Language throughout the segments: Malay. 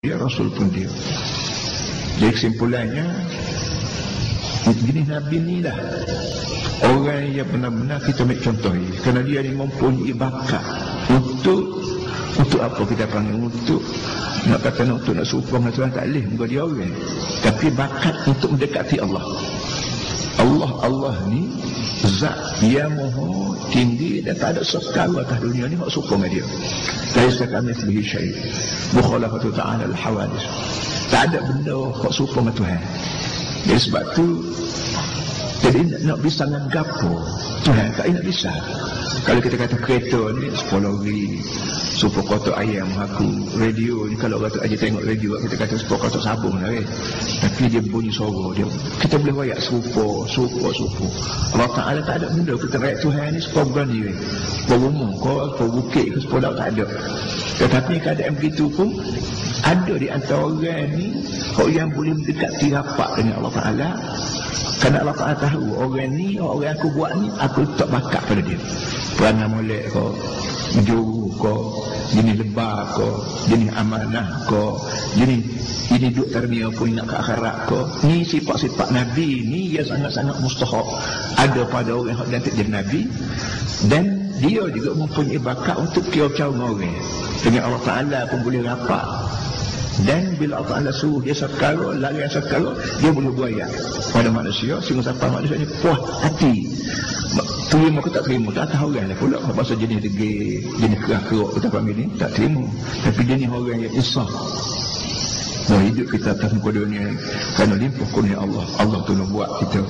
dia, Rasul pun dia. Jadi kesimpulannya, jenis Nabi ni lah orang yang benar-benar kita ambil contoh ni, kerana dia ni mempunyai bakat untuk apa kita panggil, untuk nak kata untuk nak serupa dengan Tuhan tak boleh, muka dia orang, tapi bakat untuk mendekati Allah. Allah ni zat yang maha tinggi dan tak ada sekali atas dunia ni hak serupa dengan dia. Laisa kamitslihi syai', mukhalafatu ta'ala al-hawadith. Tak ada benda hak serupa dengan Tuhan. Jadi sebab tu, jadi nak bisa dengan gapo Tuhan tak nak bisa. Kalau kita kata kereta ni 10 hari super kotak ayam aku, radio ni kalau kata aja tengok radio kita kata super kotak sabung lah kan, tapi dia bunyi suara dia, kita boleh wayak serupa. Allah Ta'ala tak ada benda kita rakyat Tuhan ni sepuluh berani kan, berumur kau bukit ke sepuluh tak ada. Tetapi keadaan begitu pun ada di antara orang ni yang boleh mendekati rapat dengan Allah Ta'ala, kerana Allah Ta'ala tahu orang ni, orang aku buat ni aku tak bakat pada dia, perangai molek kau, menjuru kau, jenis lebar kau, jenis amanah kau, jenis ini duk ternia pun nak ke akhirat kau. Ni sifat-sifat Nabi ni yang sangat-sangat mustahak ada pada orang yang dilantik jadi Nabi, dan dia juga mempunyai bakat untuk kira-kira orang dengan Allah Ta'ala pun boleh rapat. Dan bila Allah Ta'ala suruh dia sekala, lari sekala, dia boleh buaya pada manusia, sehingga sampai manusia ni puas hati, terima ke tak terima, tak tahu orang lah pula pasal jenis degil, jenis kerak-kerak kita panggil ni, tak terima. Tapi jenis orang yang insaf hidup kita atas muka dunia kerana limpah kurnia Allah. Allah tolong buat kita,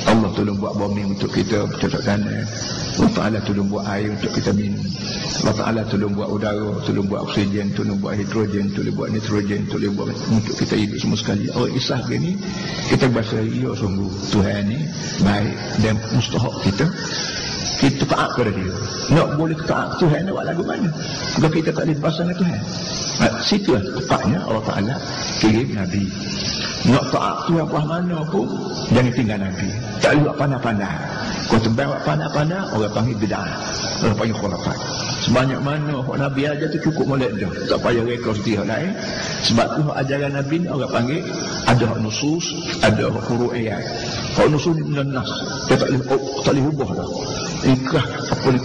Allah tolong buat bumi untuk kita bercocok tanam, Allah Ta'ala tolong buat air untuk kita minum, Allah Ta'ala tolong buat udara, tolong buat oksigen, tolong buat hidrogen, tolong buat nitrogen, tolong buat untuk kita hidup semua sekali. Orang isah gini kita bahasa ya sungguh Tuhan ni baik dan mustahak kita taat kepada dia. Nak boleh taat Tuhan nak buat lagu mana kalau kita tak boleh bahasa dengan Tuhan. Situ tepatnya Allah Ta'ala kirim Nabi. Nak taat Tuhan buat mana pun jangan tinggal Nabi. Tak boleh buat pandai-pandai. Kau tembak buat pandai-pandai, orang panggil bid'ah, orang panggil khurafat. Sebanyak mana hak Nabi aja tu cukup molek dah, tak payah reka setiap lain. Sebab tu hak ajaran Nabi ni orang panggil ada hak nusus, ada hak furu'iyat. Hak nusus ni benda nas, dia tak boleh ubah dah. Ikrah apa ni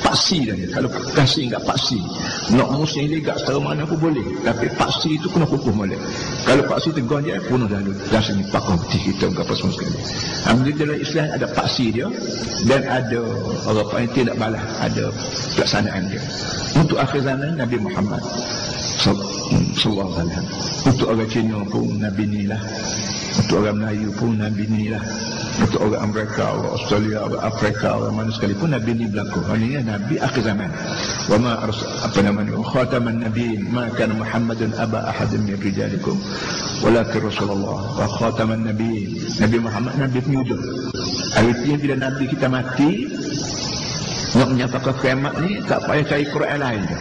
paksi dah ni. Kalau kasih enggak paksi, nak musim legak secara mana pun boleh, tapi paksi itu kena hukum molek. Kalau paksi tegur dia bunuh dahulu, rasa ni pakar betul kita enggak apa semua sekali. Alhamdulillah dalam Islam ada paksi dia dan ada orang panggil tidak balas, ada pelaksanaan dia. Untuk akhir zaman Nabi Muhammad sallallahu alaihi wasallam, untuk orang Cina pun Nabi ni lah, untuk orang Melayu pun Nabi ni lah, untuk orang Amerika, orang Australia, orang Afrika, orang mana sekalipun Nabi ni berlaku. Maksudnya Nabi akhir zaman. Wa ma khataman nabiyyin ma kana Muhammadun aba ahadin min rijalikum walakin Rasulullah wa khataman nabiyyin. Nabi Muhammad Nabi penyudah. Artinya bila Nabi kita mati nak menyatakan kiamat ni tak payah cari Quran lain dah,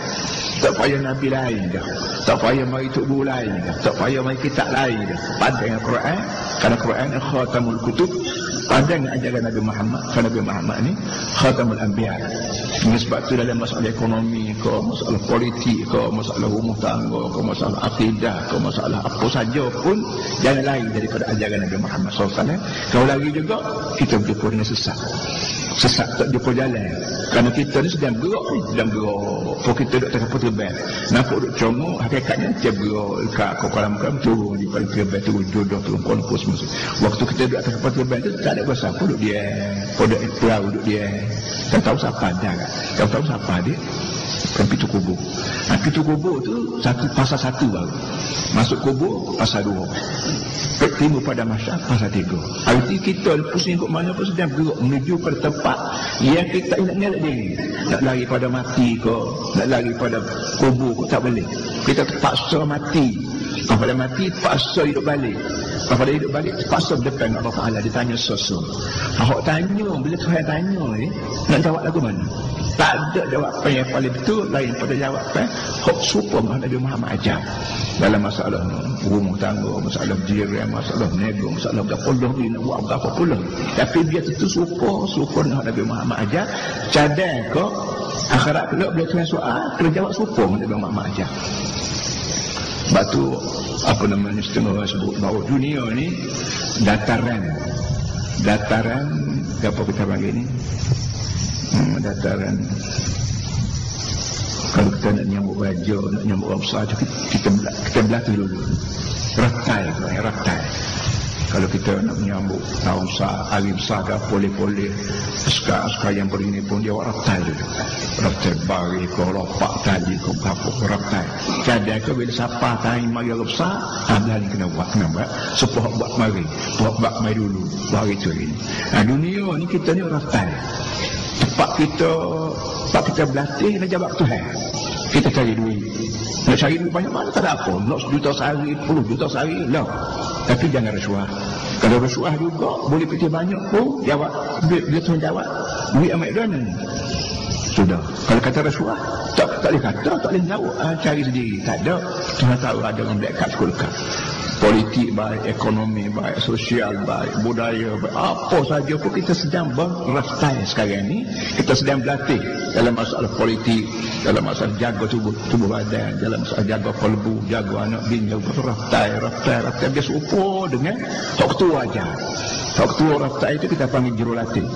tak payah Nabi lain dah, tak payah mari tubuh lain dah, tak payah mari kitab lain dah. Pada dengan Quran, kerana Quran khatamul kutub, pada dengan ajaran Nabi Muhammad, kerana Nabi Muhammad ni khatamul anbiya. Sebab tu dalam masalah ekonomi ke, masalah politik ke, masalah rumah tangga ke, masalah akidah ke, masalah apa saja pun jangan lain daripada ajaran Nabi Muhammad SAW. Kalau lagi juga kita berjumpa dengan sesat tak jumpa jalan, kerana kita ni sedang gerak kalau kita duduk tengah perterbang nampak duduk congok, hakikatnya dia bergerak kat kolam turun di pada perterbang, turun jodoh, turun konfus semua. Waktu kita duduk tengah perterbang tu tak ada kuasa apa, duduk dia duduk perahu, duduk dia tak tahu siapa dia, tak tahu siapa dia. Kan pintu kubur, pintu kubur tu pasal satu baru, masuk kubur pasal dua, timbul pada masyarakat pasal tiga. Arti kita pusing ke mana pun sedang bergerak menuju pada tempat yang kita nak ngelak diri. Nak lari pada mati ke, nak lari pada kubur ke, tak boleh. Kita terpaksa mati. Pada mati terpaksa hidup balik. Pada hidup balik terpaksa berdepan Allah Ta'ala. Ditanya sosok. Awak tanya, bila Tuhan tanya nak jawab lagu mana? Tak ada jawapan yang paling betul lain pada jawapan hak serupa Nabi Muhammad ajar. Dalam masalah rumah tangga, masalah jiran, masalah nego, masalah berapa ni nak buat berapa pula. Tapi dia tentu serupa dengan Nabi Muhammad ajar. Cadang kau akhirat kelak bila Tuhan soal, kena jawab serupa Nabi Muhammad ajar. Batu apa namanya setengah orang sebut bahawa dunia ni dataran apa kita panggil ni, dataran. Kalau kita nak nyambut raja, nak nyambut orang besar, kita berlatih dulu. Raktai. Kalau kita nak menyambut tahun besar, hari besar ke boleh askar yang berini pun dia buat raktai dulu. Raktai bari ke lopak tali ke apa raktai. Kadang ke bila siapa time mari orang besar, dah kena buat. Sepuh buat mari dulu baru itu ini. Dunia ni kita ni raktai. Tempat kita berlatih nak jawab Tuhan. Kita cari duit. Nak cari duit banyak mana tak ada apa. Nak 1 juta sehari, 10 juta sehari, lah. Tapi jangan rasuah. Kalau rasuah juga, boleh pergi banyak pun, jawab. Dia tuan jawab, duit amat dana. Sudah. Kalau kata rasuah, tak boleh kata, tak boleh jawab. Cari sendiri. Tak ada. Tuhan tahu ada orang dekat sekolah. Politik baik, ekonomi baik, sosial baik, budaya baik, apa saja pun kita sedang berraftai sekarang ni. Kita sedang berlatih dalam masalah politik, dalam masalah jaga tubuh badan, dalam masalah jaga kalbu, jaga anak bini, raftai. Dia serupa dengan hak ketua ajar. Hak ketua raftai itu kita panggil jurulatih.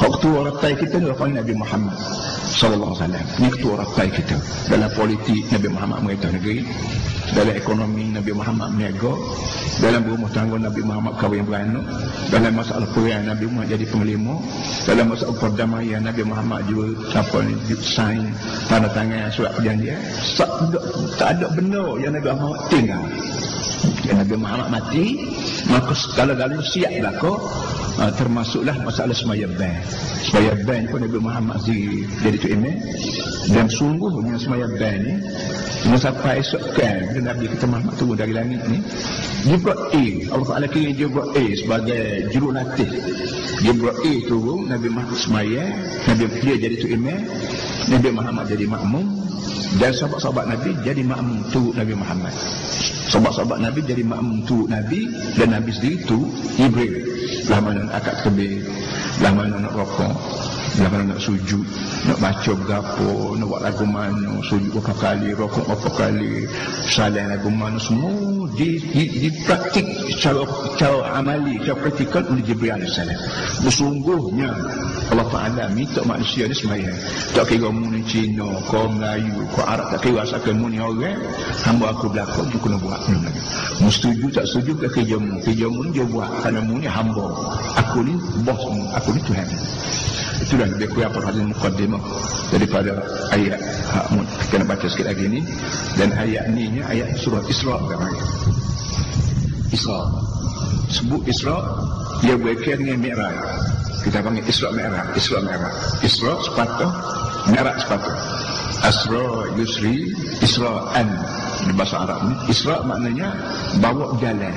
Hak ketua raftai kita ni panggil Nabi Muhammad sallallahu alaihi wasallam. Ini ketua raftai kita. Dalam politik Nabi Muhammad merintah negeri, dalam ekonomi Nabi Muhammad meniaga, dalam berumah tangga Nabi Muhammad kahwin beranak, dalam masalah perang Nabi Muhammad jadi pengelima, dalam masalah perdamaian Nabi Muhammad juga sign tanda tangan surat perjanjian. Tak ada benda yang Nabi Muhammad tinggal. Yang Nabi Muhammad mati, maka segala-galanya siap belaka. Termasuklah masalah semaya ban pun Nabi Muhammad jadi tu imam. Dan sungguhnya semaya ban ni sampai esok kan Nabi kita Muhammad turun dari langit ni, Jibril, Allah Ta'ala kira Jibril sebagai jurulatih. Jibril turun, Nabi Muhammad semaya, dia jadi tu imam, Nabi Muhammad jadi makmum, dan sahabat-sahabat Nabi jadi makmum turut Nabi Muhammad. Sahabat-sahabat Nabi jadi makmum turut Nabi, dan Nabi sendiri tu Jibril. Lah mana nak akad tebih, lah mana nak rokok, lah mana nak sujud, nak baca berapa, nak buat lagu mana, sujud berapa kali, rokok berapa kali, salah lagu mana, semua dipraktik secara amali, secara praktikal oleh Jibril AS. Bersungguhnya Allah Ta'ala minta manusia ni sembahyang. Tak kira mu ni Cina, kau Melayu, kau Arab, tak kira asalkan mu ni orang, hamba aku belakang, you kena buat. Mu setuju tak setuju ke kerjamu ni dia buat, kerana mu ni hamba. Aku ni bosmu, aku ni Tuhan. Itulah lebih kurang perhatian mukaddimah daripada ayat kita nak baca sikit lagi ni. Dan ayat ni ayat surah Isra. Sebut Isra, dia berkaitan dengan Mi'raj. Kita panggil Isra Mi'raj. Isra sepatah, Mi'raj sepatah. Asra yusri, Isra'an di bahasa Arab ni. Isra maknanya bawa jalan,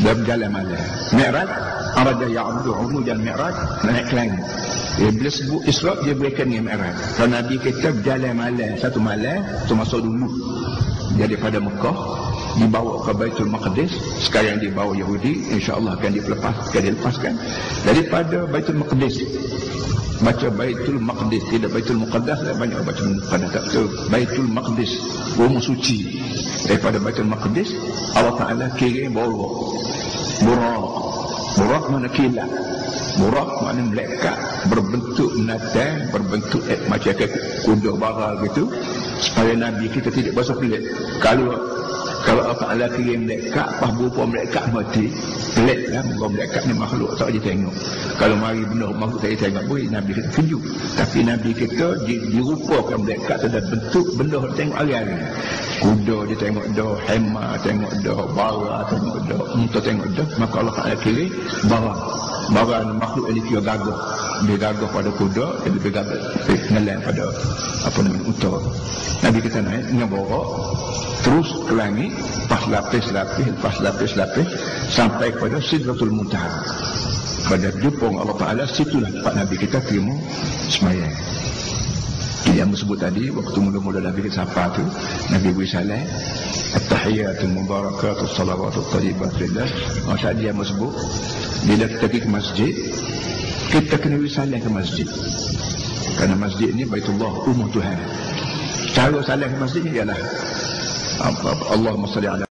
berjalan malam. Mi'raj araja ya'budu umudan Mi'raj, naik ke langit. Bila sebut Isra, dia berkaitan dengan Mi'raj. Kalau Nabi kita berjalan malam, satu malam tu masuk dulu daripada Mekah dibawa ke Baitul Maqdis. Sekarang dibawa Yahudi, insya-Allah akan dilepaskan daripada Baitul Maqdis. Baca Baitul Maqdis, tidak Baitul Muqaddas. Banyak baca pada tak tu Baitul Maqdis, rumah suci. Daripada Baitul Maqdis Allah Ta'ala kirim Burak mana kilat. Burak mana malaikat berbentuk binatang, berbentuk macam kuda bara gitu, supaya Nabi kita tidak basah pelik. Kalau Allah Ta'ala kirim malaikat, pas berupa malaikat mati, pelik lah. Malaikat ni makhluk tak boleh tengok. Kalau mari benar makhluk tak boleh tengok, boleh Nabi kita kejut. Tapi Nabi kita dirupakan malaikat ada bentuk benda tengok hari-hari. Kuda dia tengok dah, hema tengok dah, bara tengok dah, unta tengok dah. Maka Allah Ta'ala kirim bara makhluk yang dia gagah. Dia gagah pada kuda, dia lebih gagah ngelan pada apa namanya unta. Nabi kita naik dengan borak terus ke langit, pas lapis sampai kepada Sidratul Muntaha. Pada jepung Allah Ta'ala, situlah tempat Nabi kita terima sembahyang. Yang disebut tadi, waktu mula-mula Nabi kita sapa tu, Nabi beri salam, at-tahiyatul mubarakatul salawatul tayyibatul lillah. Masa dia sebut, bila kita pergi ke masjid, kita kena beri salam ke masjid. Kerana masjid ni Baitullah, rumah Tuhan. Cara salam ke masjid ni ialah Allahumma salli ala